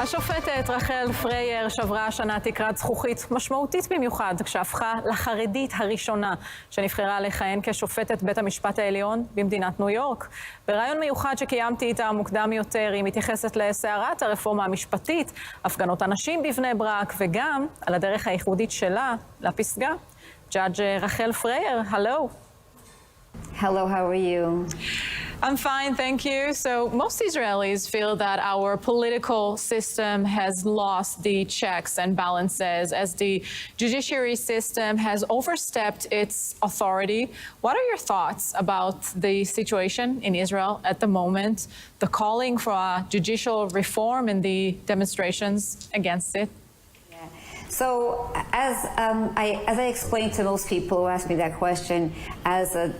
השופטת רחל פרייר שברה השנה תקרת זכוכית משמעותית במיוחד כשהפכה לחרדית הראשונה שנבחרה לכהן כשופטת בית המשפט העליון במדינת ניו יורק. בריאיון מיוחד שקיימתי איתה מוקדם יותר היא מתייחסת לסערת הרפורמה המשפטית, הפגנות הנשים בבני ברק וגם על הדרך הייחודית שלה לפסגה. ג'אדג' רחל פרייר, hello. Hello, how are you? I'm fine, thank you. So most Israelis feel that our political system has lost the checks and balances as the judiciary system has overstepped its authority. What are your thoughts about the situation in Israel at the moment, the calling for a judicial reform and the demonstrations against it? So, as I explained to most people who ask me that question, as an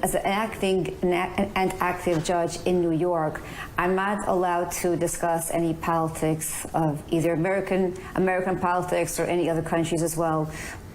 active judge in New York, I'm not allowed to discuss any politics of either American politics or any other countries as well.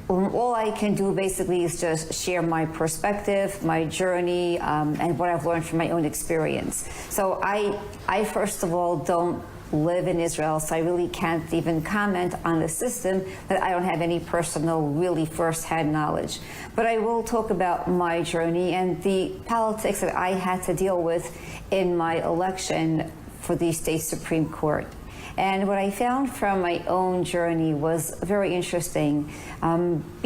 All I can do basically is just share my perspective, my journey, and what I've learned from my own experience. So I first of all don't live in Israel, so I really can't even comment on the system that I don't have any personal, really first-hand knowledge. But I will talk about my journey and the politics that I had to deal with in my election for the state Supreme Court. And what I found from my own journey was very interesting.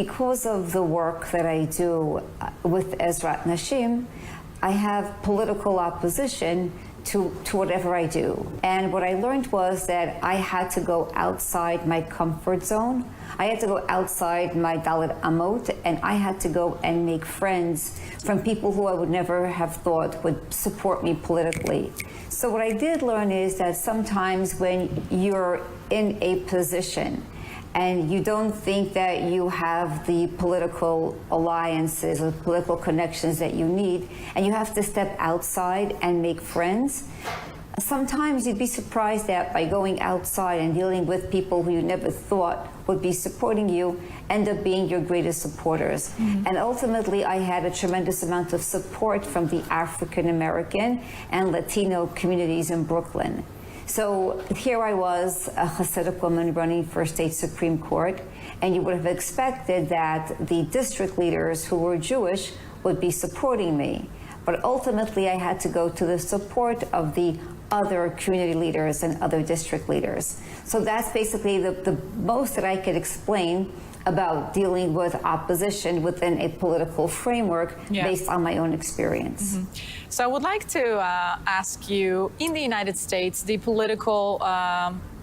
Because of the work that I do with Ezrat Nashim, I have political opposition to whatever I do. And what I learned was that I had to go outside my comfort zone. I had to go outside my Dalet Amot, and I had to go and make friends from people who I would never have thought would support me politically. So what I did learn is that sometimes when you're in a position and you don't think that you have the political alliances or political connections that you need, and you have to step outside and make friends, sometimes you'd be surprised that by going outside and dealing with people who you never thought would be supporting you, end up being your greatest supporters. Mm-hmm. And ultimately, I had a tremendous amount of support from the African American and Latino communities in Brooklyn. So here I was, a Hasidic woman running for state Supreme Court, and you would have expected that the district leaders who were Jewish would be supporting me. But ultimately, I had to go to the support of the other community leaders and other district leaders. So that's basically the most that I could explain about dealing with opposition within a political framework based on my own experience. Mm-hmm. So I would like to ask you, in the United States, the political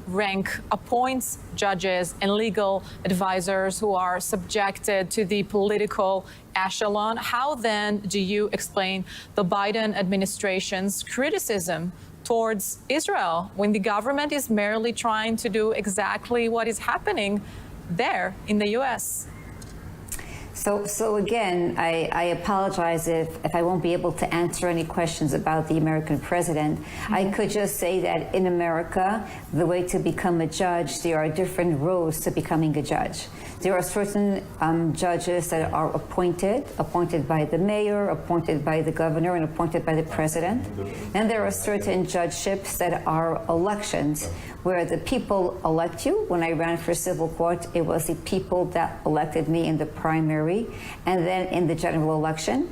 rank appoints judges and legal advisors who are subjected to the political echelon. How then do you explain the Biden administration's criticism towards Israel when the government is merely trying to do exactly what is happening there in the U.S.? So again, I apologize if I won't be able to answer any questions about the American president. Mm-hmm. I could just say that in America, the way to become a judge, there are different roads to becoming a judge. There are certain judges that are appointed by the mayor, appointed by the governor, and appointed by the president. Then there are certain judgeships that are elections, where the people elect you. When I ran for civil court, it was the people that elected me in the primary and then in the general election.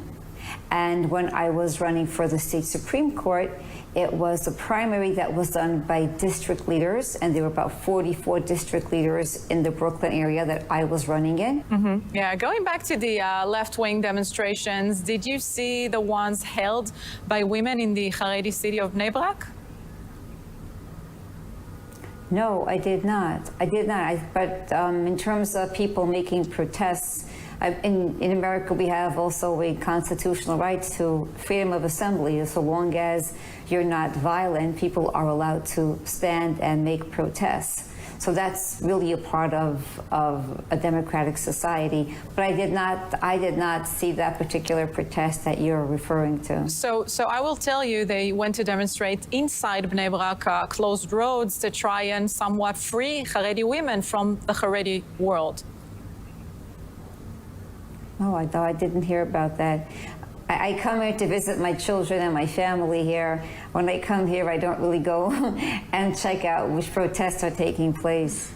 And when I was running for the state Supreme Court, it was a primary that was done by district leaders, and there were about 44 district leaders in the Brooklyn area that I was running in. Mm-hmm. Yeah, going back to the left-wing demonstrations, did you see the ones held by women in the Haredi city of Bnei Brak? No, I did not. But in terms of people making protests, in America, we have also a constitutional right to freedom of assembly. So long as you're not violent, people are allowed to stand and make protests. So that's really a part of a democratic society. But I did not see that particular protest that you're referring to. So I will tell you, they went to demonstrate inside Bnei Brak, closed roads to try and somewhat free Haredi women from the Haredi world. Oh, I didn't hear about that. I come here to visit my children and my family here. When I come here, I don't really go and check out which protests are taking place.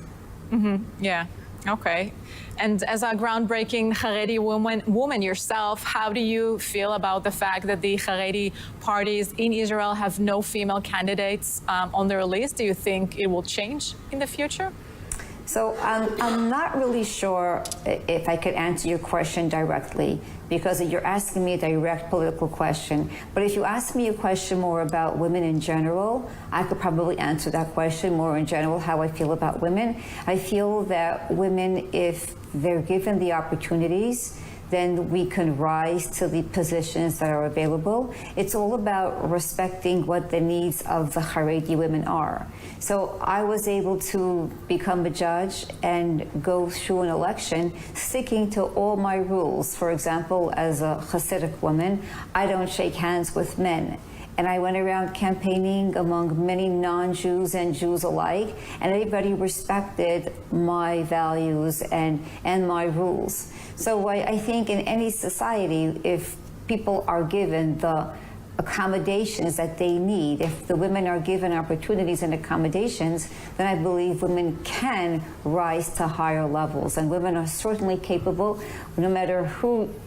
Yeah, okay. And as a groundbreaking Haredi woman yourself, how do you feel about the fact that the Haredi parties in Israel have no female candidates on their list? Do you think it will change in the future? So I'm not really sure if I could answer your question directly, because you're asking me a direct political question. But if you ask me a question more about women in general, I could probably answer that question more in general, how I feel about women. I feel that women, if they're given the opportunities, then we can rise to the positions that are available. It's all about respecting what the needs of the Haredi women are. So I was able to become a judge and go through an election sticking to all my rules. For example, as a Hasidic woman, I don't shake hands with men. And I went around campaigning among many non-Jews and Jews alike, and everybody respected my values and my rules. So I think in any society, if people are given the accommodations that they need, if the women are given opportunities and accommodations, then I believe women can rise to higher levels. And women are certainly capable, no matter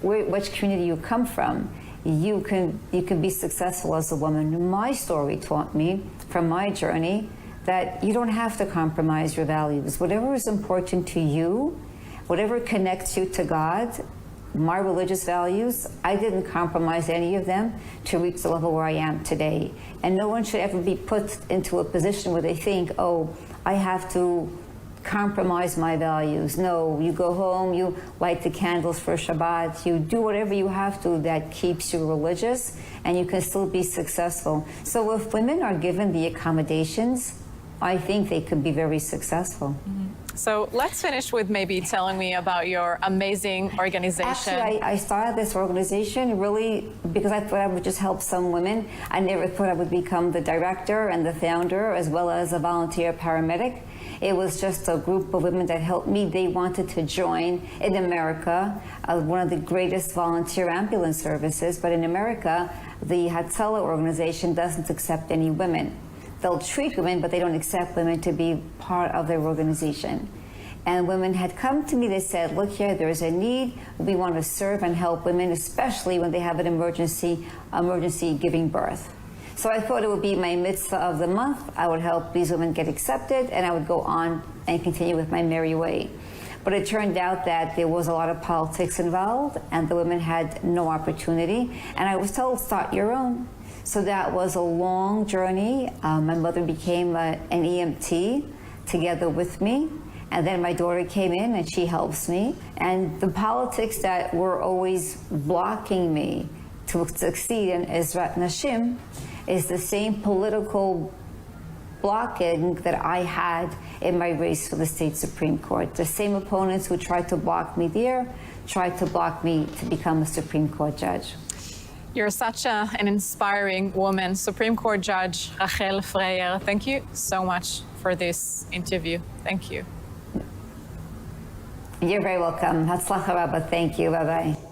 which community you come from. You can be successful as a woman. My story taught me from my journey that you don't have to compromise your values. Whatever is important to you, whatever connects you to God, my religious values, I didn't compromise any of them to reach the level where I am today. And no one should ever be put into a position where they think, oh, I have to compromise my values. No, you go home, you light the candles for Shabbat, you do whatever you have to that keeps you religious, and you can still be successful. So if women are given the accommodations, I think they could be very successful. So let's finish with maybe telling me about your amazing organization. Actually, I started this organization really because I thought I would just help some women. I never thought I would become the director and the founder, as well as a volunteer paramedic. It was just a group of women that helped me. They wanted to join in America, one of the greatest volunteer ambulance services, but in America, the Hatzalah organization doesn't accept any women. They'll treat women, but they don't accept women to be part of their organization. And women had come to me, they said, look here, there's a need. We want to serve and help women, especially when they have an emergency giving birth. So I thought it would be my mitzvah of the month. I would help these women get accepted, and I would go on and continue with my merry way. But it turned out that there was a lot of politics involved, and the women had no opportunity. And I was told, start your own. So that was a long journey. My mother became an EMT together with me. And then my daughter came in and she helps me. And the politics that were always blocking me to succeed in Ezrat Nashim is the same political blocking that I had in my race for the state Supreme Court. The same opponents who tried to block me there tried to block me to become a Supreme Court judge. You're such an inspiring woman, Supreme Court Judge Rachel Freyer. Thank you so much for this interview. Thank you. You're very welcome. Hatzlacha Rabba. Thank you. Bye-bye.